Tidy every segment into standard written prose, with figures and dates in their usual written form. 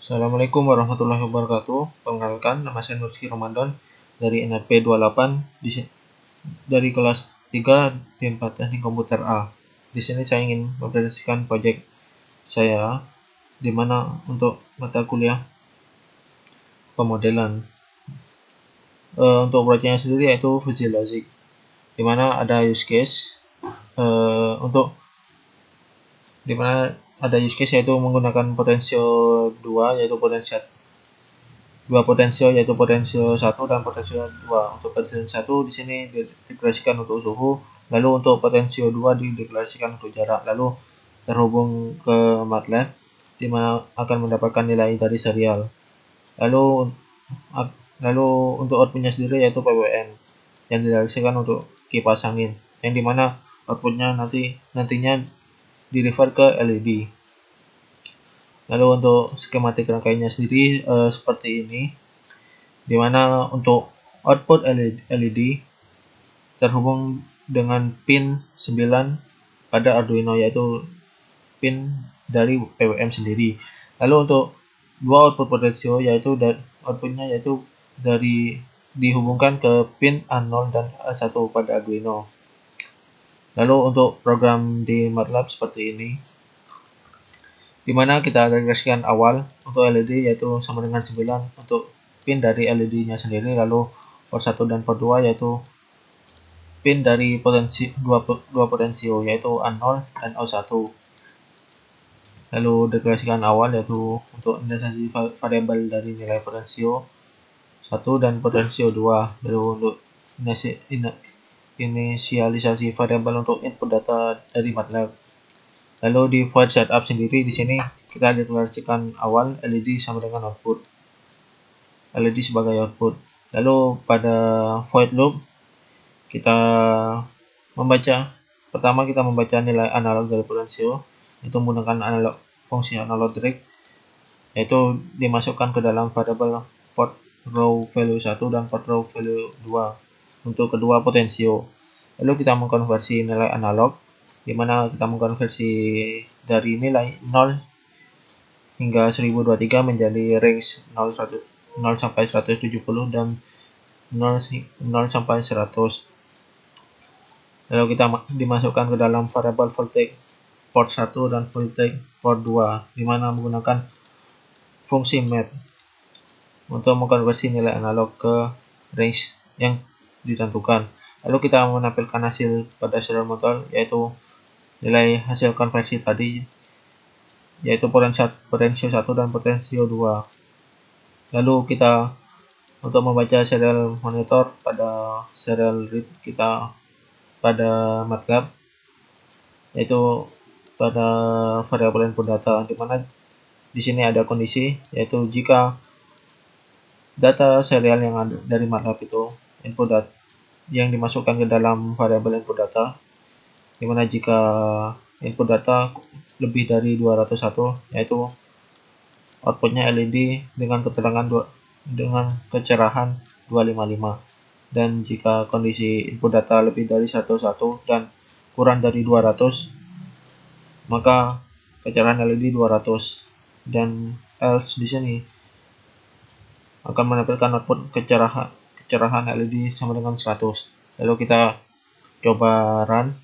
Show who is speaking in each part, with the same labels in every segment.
Speaker 1: Assalamualaikum warahmatullahi wabarakatuh. Perkenalkan, nama saya Nurski Ramadan dari NRP 28 dari kelas 3 di 4 Teknik Komputer A. Di sini saya ingin mempresentasikan proyek saya di mana untuk mata kuliah pemodelan. Untuk proyeknya sendiri yaitu Fuzzy Logic, di mana ada use case yaitu menggunakan potensio 2 yaitu yaitu potensio 1 dan potensio 2. Untuk potensio 1 di sini dideklarasikan untuk suhu, lalu untuk potensio 2 dideklarasikan untuk jarak, lalu terhubung ke MATLAB di mana akan mendapatkan nilai dari serial. Lalu untuk outputnya sendiri yaitu PWM yang direalisasikan untuk kipas angin, yang dimana outputnya nantinya di-refer ke LED. Lalu untuk skematik rangkaiannya sendiri seperti ini, dimana untuk output LED terhubung dengan pin 9 pada Arduino, yaitu pin dari PWM sendiri. Lalu untuk dua output potensio outputnya yaitu dihubungkan ke pin A0 dan A1 pada Arduino. Lalu untuk program di MATLAB seperti ini, dimana kita regresikan awal untuk LED yaitu sama dengan 9 untuk pin dari LED-nya sendiri, lalu port 1 dan port 2 yaitu pin dari dua potensio yaitu A0 dan A1. Lalu deklarasikan awal yaitu untuk inisialisasi variabel dari nilai potensio 1 dan potensio 2. Lalu untuk inisialisasi variabel untuk input data dari MATLAB. Lalu di void setup sendiri, di sini kita deklarasikan awal LED sama dengan output, LED sebagai output. Lalu pada void loop kita membaca nilai analog dari potensio, itu menggunakan fungsi analog direct, yaitu dimasukkan ke dalam variabel port row value 1 dan port row value 2 untuk kedua potensio. Lalu kita mengkonversi nilai analog, di mana kita mengkonversi dari nilai 0 hingga 1023 menjadi range 0 sampai 170 dan 0 sampai 100. Lalu kita dimasukkan ke dalam variabel voltage port 1 dan voltage port 2, di mana menggunakan fungsi map untuk mengkonversi nilai analog ke range yang ditentukan. Lalu kita menampilkan hasil pada serial monitor, yaitu nilai hasil konversi tadi, yaitu potensio 1 dan potensio 2. Lalu kita untuk membaca serial monitor pada serial read kita pada MATLAB, yaitu pada variabel input data, di mana di sini ada kondisi, yaitu jika data serial yang ada dari MATLAB itu input data yang dimasukkan ke dalam variabel input data, di mana jika input data lebih dari 201, yaitu outputnya LED dengan kecerahan 255, dan jika kondisi input data lebih dari 101 dan kurang dari 200, maka kecerahan LED 200, dan else di sini akan menampilkan output kecerahan LED sama dengan 100. Lalu kita coba run.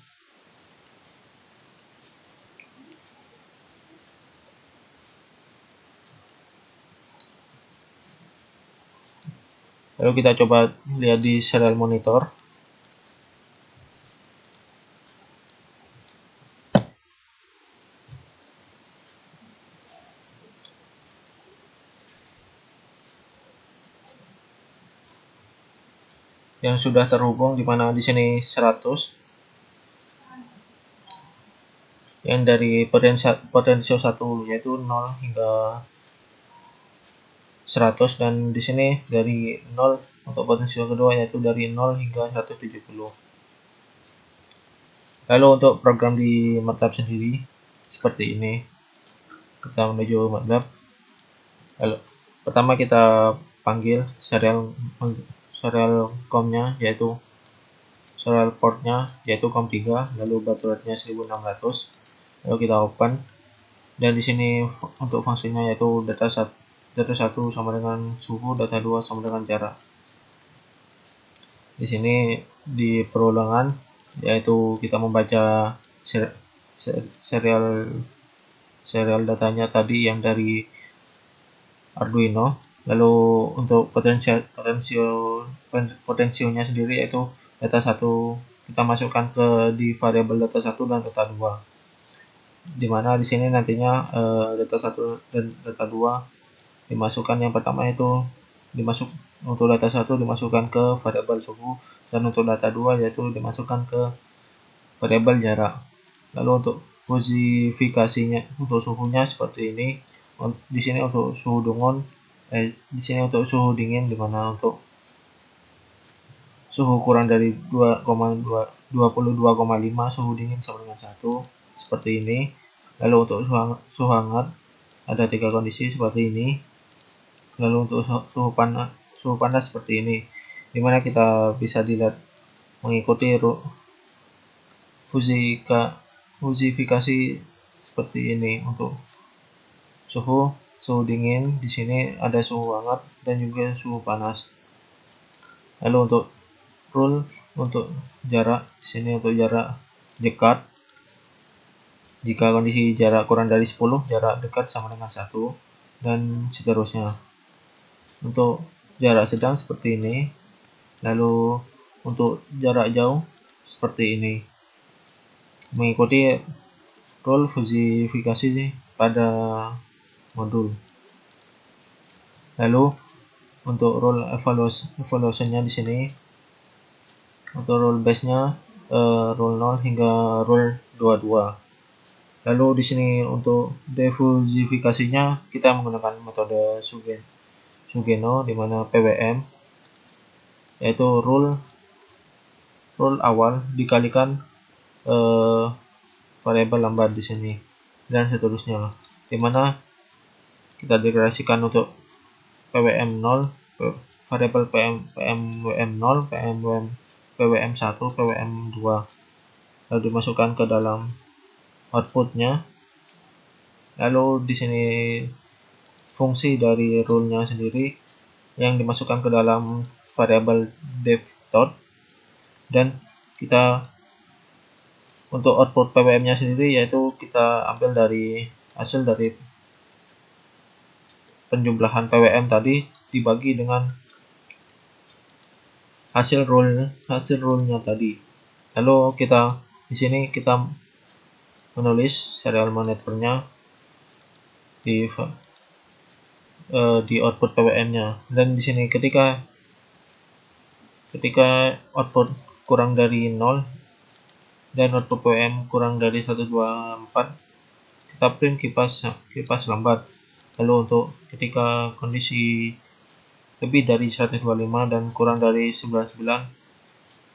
Speaker 1: Lalu kita coba lihat di serial monitor. Yang sudah terhubung, di mana di sini 100 yang dari potensio 1 yaitu 0 hingga 100, dan di sini dari 0 untuk potensio kedua yaitu dari 0 hingga 170. Lalu untuk program di MATLAB sendiri seperti ini. Kita menuju MATLAB. Lalu pertama kita panggil serial COM-nya, yaitu serial portnya yaitu COM3, lalu batu rate-nya 1600. Lalu kita open, dan di sini untuk fungsinya yaitu data 1 sama dengan suhu, data 2 sama dengan jarak. Di sini di perulangan, yaitu kita membaca serial datanya tadi yang dari Arduino. Lalu untuk potensionya sendiri, yaitu data 1 kita masukkan di variabel data 1 dan data 2. Dimana di sini nantinya data 1 dan data 2 dimasukkan, yang pertama itu untuk data 1 dimasukkan ke variabel suhu, dan untuk data 2 yaitu dimasukkan ke variabel jarak. Lalu untuk posifikasinya, untuk suhunya seperti ini. Di sini untuk suhu di sini untuk suhu dingin, dimana untuk suhu kurang dari 22,5, suhu dingin sama dengan 1, seperti ini. Lalu untuk suhu hangat ada 3 kondisi seperti ini. Lalu untuk suhu panas seperti ini, dimana kita bisa dilihat mengikuti fusifikasi seperti ini. Untuk suhu dingin, di sini ada suhu hangat dan juga suhu panas. Lalu untuk rule untuk jarak, di sini untuk jarak dekat, jika kondisi jarak kurang dari 10, jarak dekat sama dengan 1, dan seterusnya. Untuk jarak sedang seperti ini. Lalu untuk jarak jauh seperti ini, mengikuti rule fusifikasi pada modul. Lalu untuk rule evaluationnya di sini, untuk rule base-nya rule 0 hingga rule 22. Lalu di sini untuk defusifikasinya kita menggunakan metode Sugeno, di mana PWM yaitu rule awal dikalikan variabel lambat di sini, dan seterusnya, di mana kita deklarasikan untuk PWM 0, variabel PWM 0, PWM 1, PWM 2, lalu dimasukkan ke dalam outputnya. Lalu di sini fungsi dari rule-nya sendiri yang dimasukkan ke dalam variabel def.tot, dan kita untuk output PWM-nya sendiri yaitu kita ambil dari hasil dari penjumlahan PWM tadi dibagi dengan hasil rule-nya tadi. Lalu di sini kita menulis serial monitornya di output PWM-nya, dan di sini ketika output kurang dari 0 dan output PWM kurang dari 124, kita print kipas lambat. Lalu untuk ketika kondisi lebih dari 125 dan kurang dari 99,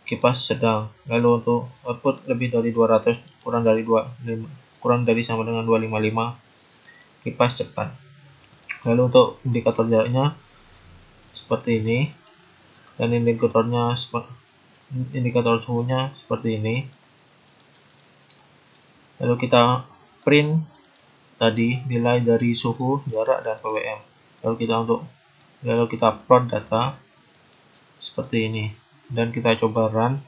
Speaker 1: kipas sedang. Lalu untuk output lebih dari 200 kurang dari sama dengan 255, kipas cepat. Lalu untuk indikator jaraknya seperti ini, dan indikator suhunya seperti ini. Lalu kita print tadi nilai dari suhu, jarak, dan PWM. Lalu kita plot data seperti ini, dan kita coba run.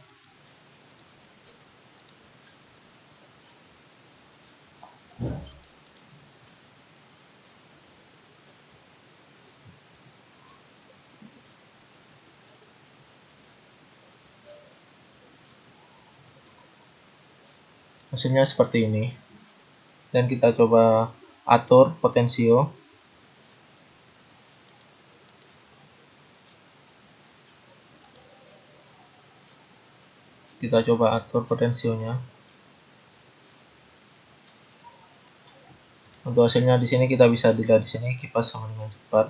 Speaker 1: Hasilnya seperti ini, dan kita coba atur potensio. Kita coba atur potensionya. Untuk hasilnya di sini kita bisa dilihat di sini kipas sama dengan cepat,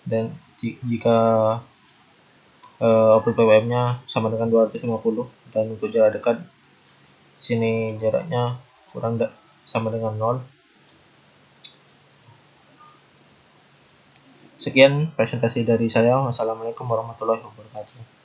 Speaker 1: dan jika output PWM-nya sama dengan 250, dan untuk jarak dekat sini jaraknya sama dengan 0. Sekian presentasi dari saya. Wassalamualaikum warahmatullahi wabarakatuh.